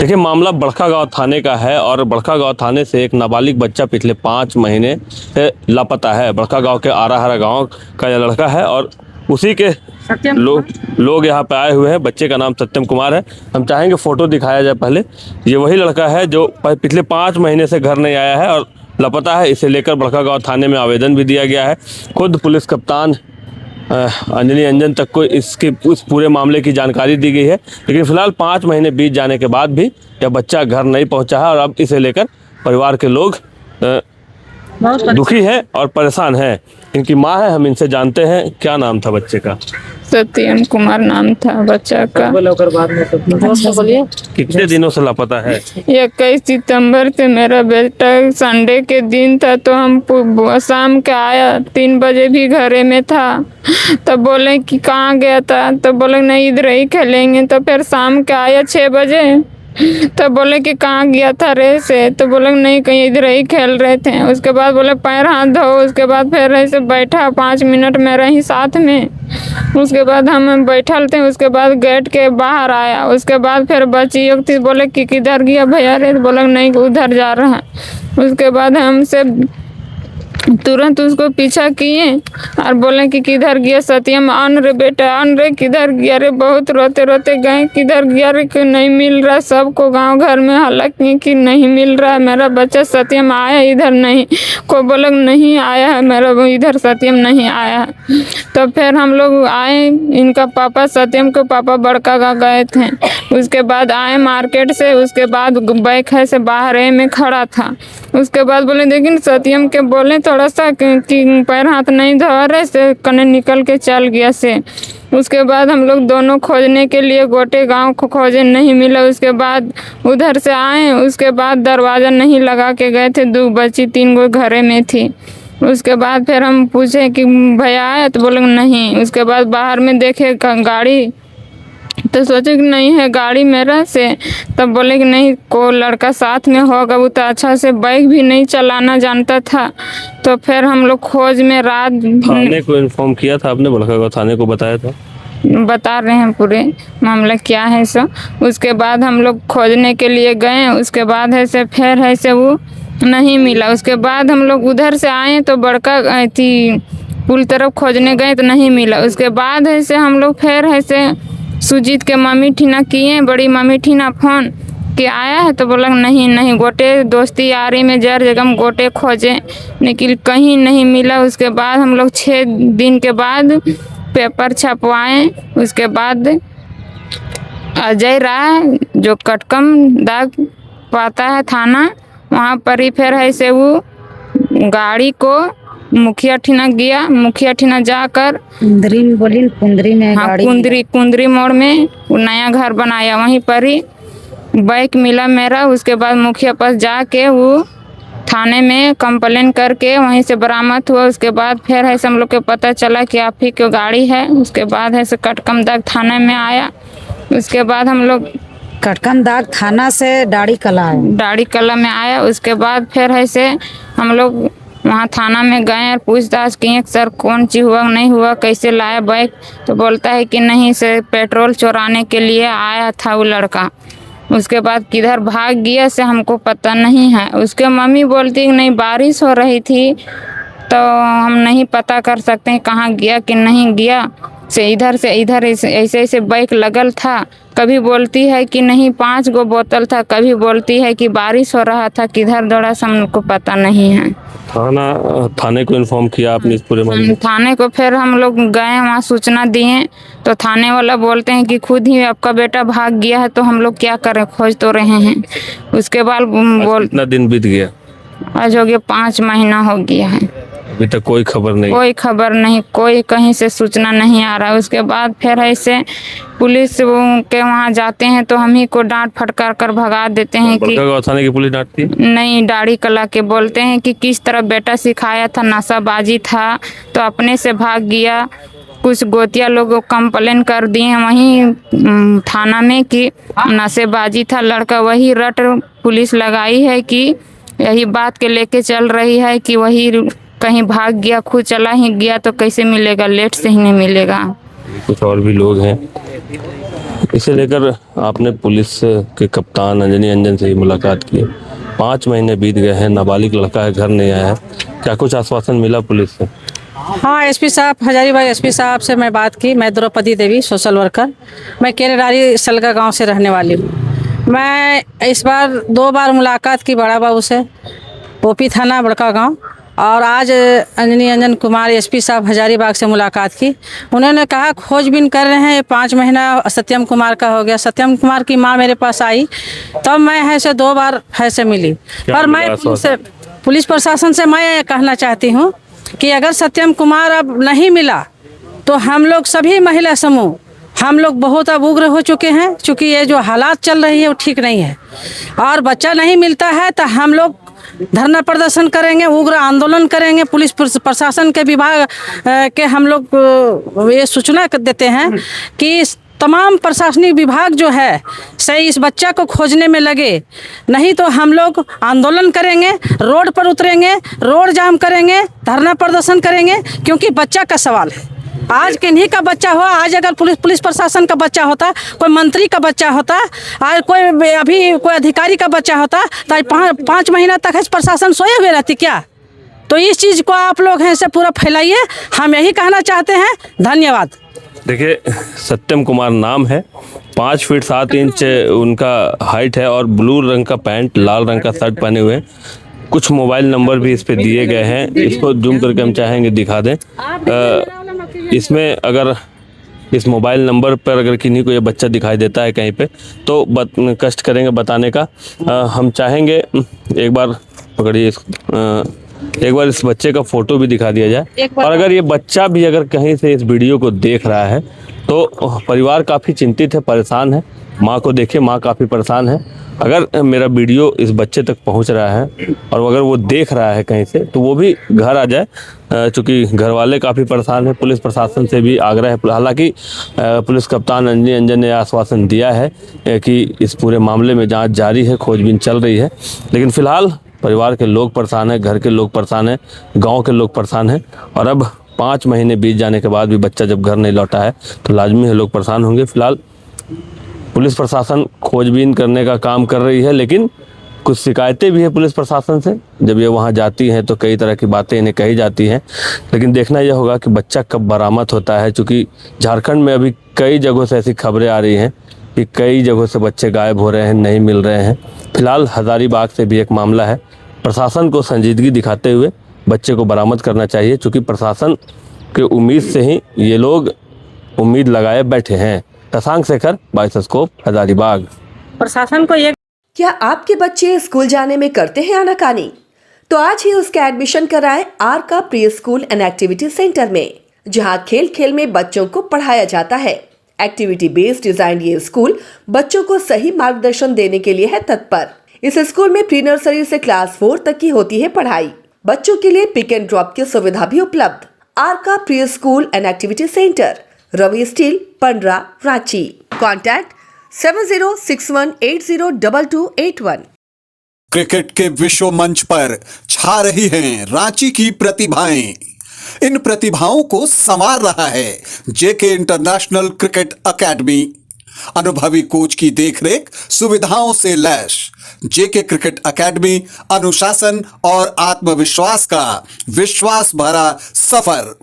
देखिए, मामला बड़कागांव थाने का है और बड़कागांव थाने से एक नाबालिग बच्चा पिछले 5 महीने से लापता है। बड़कागांव के आराहरा गांव का यह लड़का है और उसी के लोग यहाँ पे आए हुए हैं। बच्चे का नाम सत्यम कुमार है। हम चाहेंगे फ़ोटो दिखाया जाए पहले। ये वही लड़का है जो पिछले 5 महीने से घर नहीं आया है और लापता है। इसे लेकर बड़कागांव थाने में आवेदन भी दिया गया है। खुद पुलिस कप्तान अंजनी अंजन तक को इसके उस पूरे मामले की जानकारी दी गई है, लेकिन फिलहाल 5 महीने बीत जाने के बाद भी यह बच्चा घर नहीं पहुंचा है और अब इसे लेकर परिवार के लोग दुखी हैं और परेशान हैं। इनकी मां है, हम इनसे जानते हैं क्या नाम था बच्चे का। सत्यम कुमार नाम था बच्चा का। कितने दिनों से लापता है? 21 सितंबर से मेरा बेटा संडे के दिन था, तो हम शाम के आया 3 बजे भी घरे में था। तब बोले कि कहाँ गया था, तो बोले नहीं इधर ही खेलेंगे। तो फिर शाम के आया 6 बजे, तो बोले कि कहाँ गया था रे से, तो बोले नहीं कहीं इधर ही खेल रहे थे। उसके बाद बोले पैर हाथ धो। उसके बाद फिर ऐसे बैठा 5 मिनट में रही साथ में। उसके बाद हम बैठल थे। उसके बाद गेट के बाहर आया। उसके बाद फिर बच्ची थी, बोले कि किधर गया भैया रे, बोले नहीं उधर जा रहा है। उसके बाद हमसे तुरंत उसको पीछा किए और बोले कि किधर गया सत्यम, अन रे बेटा अन रे, किधर गया रे। बहुत रोते रोते गए, किधर गया रे, कि नहीं मिल रहा। सबको गांव घर में हल्ला किए कि नहीं मिल रहा मेरा बच्चा सत्यम, आया इधर नहीं। कोई बोले नहीं आया है मेरा इधर सत्यम नहीं आया है। तो फिर हम लोग आए, इनका पापा सत्यम के पापा बड़कागांव गए थे। उसके बाद आए मार्केट से। उसके बाद बाइक है से बाहर में खड़ा था। उसके बाद बोले लेकिन सत्यम के बोले थोड़ा सा कि पैर हाथ नहीं धो रहे से, कने निकल के चल गया से। उसके बाद हम लोग दोनों खोजने के लिए गोटे गांव को खोजे, नहीं मिला। उसके बाद उधर से आए। उसके बाद दरवाज़ा नहीं लगा के गए थे। 2 बच्ची 3 गो घरे में थी। उसके बाद फिर हम पूछे कि भैया आया, तो बोले नहीं। उसके बाद बाहर में देखे गाड़ी, तो सोचे कि नहीं है गाड़ी मेरा से। तब बोले कि नहीं को लड़का साथ में होगा, वो तो अच्छा से बाइक भी नहीं चलाना जानता था। तो फिर हम लोग खोज में रात थाने को इन्फॉर्म किया था आपने? बड़कागांव थाने को बताया था? बता रहे हैं पूरे मामला क्या है सो। उसके बाद हम लोग खोजने के लिए गए। उसके बाद है से फिर है से वो नहीं मिला। उसके बाद हम लोग उधर से आए तो बड़का थी पुल तरफ खोजने गए तो नहीं मिला। उसके बाद है से हम लोग फिर है से सुजीत के मम्मी ठीना किए, बड़ी मम्मी ठीना फोन कि आया है, तो बोला नहीं गोटे दोस्ती यारी में जर जगह गोटे खोजे, लेकिन कहीं नहीं मिला। उसके बाद हम लोग 6 दिन के बाद पेपर छपवाएं। उसके बाद अजय राय जो कटकम दाग पाता है थाना, वहाँ पर ही फिर है से वो गाड़ी को मुखिया ठीना गया। मुखिया ठीना जाकर कुंदरी में बोली, कुंदरी में हाँ गाड़ी कुंदरी मोड़ में वो नया घर बनाया, वहीं पर ही बाइक मिला मेरा। उसके बाद मुखिया पास जाके वो थाने में कंप्लेन करके वहीं से बरामद हुआ। उसके बाद फिर है हम लोग को पता चला कि आप ही की गाड़ी है। उसके बाद है से कटकम दाग थाने में आया। उसके बाद हम लोग कटकम दाग थाना से डाड़ी कला में आया। उसके बाद फिर है से हम लोग वहाँ थाना में गए और पूछताछ किए सर कौन चीज़ हुआ नहीं हुआ, कैसे लाया बाइक। तो बोलता है कि नहीं से पेट्रोल चुराने के लिए आया था वो लड़का। उसके बाद किधर भाग गया से हमको पता नहीं है। उसके मम्मी बोलती कि नहीं बारिश हो रही थी तो हम नहीं पता कर सकते हैं कहाँ गया कि नहीं गया से इधर ऐसे ऐसे बाइक लगल था। कभी बोलती है कि नहीं 5 गो बोतल था, कभी बोलती है कि बारिश हो रहा था, किधर दौड़ा से हमको पता नहीं है। थाने को इन्फॉर्म किया आपने इस पूरे मामले? थाने को फिर हम लोग गए, वहाँ सूचना दिए तो थाने वाला बोलते हैं कि खुद ही आपका बेटा भाग गया है, तो हम लोग क्या करें, खोज तो रहे हैं। उसके बाद कितना दिन बीत गया? आज हो गया 5 महीना हो गया है, अभी तक कोई खबर नहीं, कोई कहीं से सूचना नहीं आ रहा। उसके बाद फिर ऐसे पुलिस के वहाँ जाते हैं तो हम ही को डांट फटकार कर भगा देते हैं कि बड़कागांव थाने की पुलिस डांटती? नहीं, डाड़ी कला के बोलते हैं कि किस तरह बेटा सिखाया था, नशाबाजी था तो अपने से भाग गया। कुछ गोतिया लोग कंप्लेन कर दिए हैं वहीं थाना में कि नशेबाजी था लड़का। वही रट पुलिस लगाई है कि यही बात के लेके चल रही है कि वही कहीं भाग गया, खुद चला ही गया तो कैसे मिलेगा, लेट से ही नहीं मिलेगा। कुछ और भी लोग हैं इसे लेकर आपने पुलिस के कप्तान अंजनी अंजन से ही मुलाकात की। 5 महीने बीत गए हैं, नाबालिग लड़का है, घर नहीं आया है। क्या कुछ आश्वासन मिला पुलिस से? हाँ, एसपी साहब, हजारीबाग एसपी साहब से मैं बात की। मैं द्रौपदी देवी, सोशल वर्कर। मैं केरेडारी सलगा गांव से रहने वाली हूँ। मैं इस बार 2 बार मुलाकात की बड़ा बाबू से, ओपी थाना बड़का गांव, और आज अंजनी अंजन कुमार एसपी साहब हजारीबाग से मुलाकात की। उन्होंने कहा खोजबीन कर रहे हैं। 5 महीना सत्यम कुमार का हो गया। सत्यम कुमार की माँ मेरे पास आई, तब मैं ऐसे 2 बार ऐसे मिली। पर मैं पुलिस प्रशासन से मैं कहना चाहती हूँ कि अगर सत्यम कुमार अब नहीं मिला तो हम लोग सभी महिला समूह, हम लोग बहुत अब उग्र हो चुके हैं, क्योंकि ये जो हालात चल रही है वो ठीक नहीं है। और बच्चा नहीं मिलता है तो हम लोग धरना प्रदर्शन करेंगे, उग्र आंदोलन करेंगे। पुलिस प्रशासन के विभाग के हम लोग ये सूचना देते हैं कि तमाम प्रशासनिक विभाग जो है सही इस बच्चा को खोजने में लगे, नहीं तो हम लोग आंदोलन करेंगे, रोड पर उतरेंगे, रोड जाम करेंगे, धरना प्रदर्शन करेंगे, क्योंकि बच्चा का सवाल है। आज किन्हीं का बच्चा हुआ, आज अगर पुलिस प्रशासन का बच्चा होता, कोई मंत्री का बच्चा होता, आज कोई अधिकारी का बच्चा होता, तो 5 महीना तक प्रशासन सोए हुए रहती क्या? तो इस चीज़ को आप लोग हैं से पूरा फैलाइए, हम यही कहना चाहते हैं। धन्यवाद। देखिए, सत्यम कुमार नाम है, 5 फीट 7 इंच उनका हाइट है और ब्लू रंग का पैंट, लाल रंग का शर्ट पहने हुए। कुछ मोबाइल नंबर भी इस पे दिए गए हैं, इसको जूम करके हम चाहेंगे दिखा दें। इसमें अगर इस मोबाइल नंबर पर अगर किन्हीं को ये बच्चा दिखाई देता है कहीं पे, तो कष्ट करेंगे बताने का। हम चाहेंगे एक बार पकड़िए, एक बार इस बच्चे का फोटो भी दिखा दिया जाए। और अगर ये बच्चा भी अगर कहीं से इस वीडियो को देख रहा है तो परिवार काफ़ी चिंतित है, परेशान है। माँ को देखे, माँ काफ़ी परेशान है। अगर मेरा वीडियो इस बच्चे तक पहुंच रहा है और अगर वो देख रहा है कहीं से, तो वो भी घर आ जाए, चूँकि घर वाले काफ़ी परेशान हैं। पुलिस प्रशासन से भी आग्रह है। हालांकि पुलिस कप्तान अंजनी अंजन ने आश्वासन दिया है कि इस पूरे मामले में जांच जारी है, खोजबीन चल रही है। लेकिन फ़िलहाल परिवार के लोग परेशान हैं, घर के लोग परेशान हैं, गाँव के लोग परेशान हैं। और अब 5 महीने बीत जाने के बाद भी बच्चा जब घर नहीं लौटा है तो लाजमी है लोग परेशान होंगे। फिलहाल पुलिस प्रशासन खोजबीन करने का काम कर रही है, लेकिन कुछ शिकायतें भी है पुलिस प्रशासन से। जब ये वहाँ जाती हैं तो कई तरह की बातें इन्हें कही जाती हैं, लेकिन देखना यह होगा कि बच्चा कब बरामद होता है। चूँकि झारखंड में अभी कई जगहों से ऐसी खबरें आ रही हैं कि कई जगहों से बच्चे गायब हो रहे हैं, नहीं मिल रहे हैं। फिलहाल हजारीबाग से भी एक मामला है। प्रशासन को संजीदगी दिखाते हुए बच्चे को बरामद करना चाहिए, क्योंकि प्रशासन के उम्मीद से ही ये लोग उम्मीद लगाए बैठे हैं। शशांक शेखर, बाइस्कोप, हजारीबाग। प्रशासन को ये, क्या आपके बच्चे स्कूल जाने में करते हैं आनाकानी? तो आज ही उसका एडमिशन कराएं आर का pre school and activity centre में, जहां खेल खेल में बच्चों को पढ़ाया जाता है। एक्टिविटी बेस्ड डिजाइन ये स्कूल बच्चों को सही मार्गदर्शन देने के लिए है तत्पर। इस स्कूल में प्री नर्सरी से क्लास 4 तक की होती है पढ़ाई। बच्चों के लिए पिक एंड ड्रॉप की सुविधा भी उपलब्ध। आर का pre school and activity centre, Ravi steel, Pandra, Ranchi. Contact 7061802281। Cricket के विश्व मंच पर छा रही हैं रांची की प्रतिभाएं। इन प्रतिभाओं को संवार रहा है जेके इंटरनेशनल क्रिकेट एकेडमी। अनुभवी कोच की देखरेख, सुविधाओं से लैस जेके क्रिकेट एकेडमी अनुशासन और आत्मविश्वास का विश्वास भरा सफर।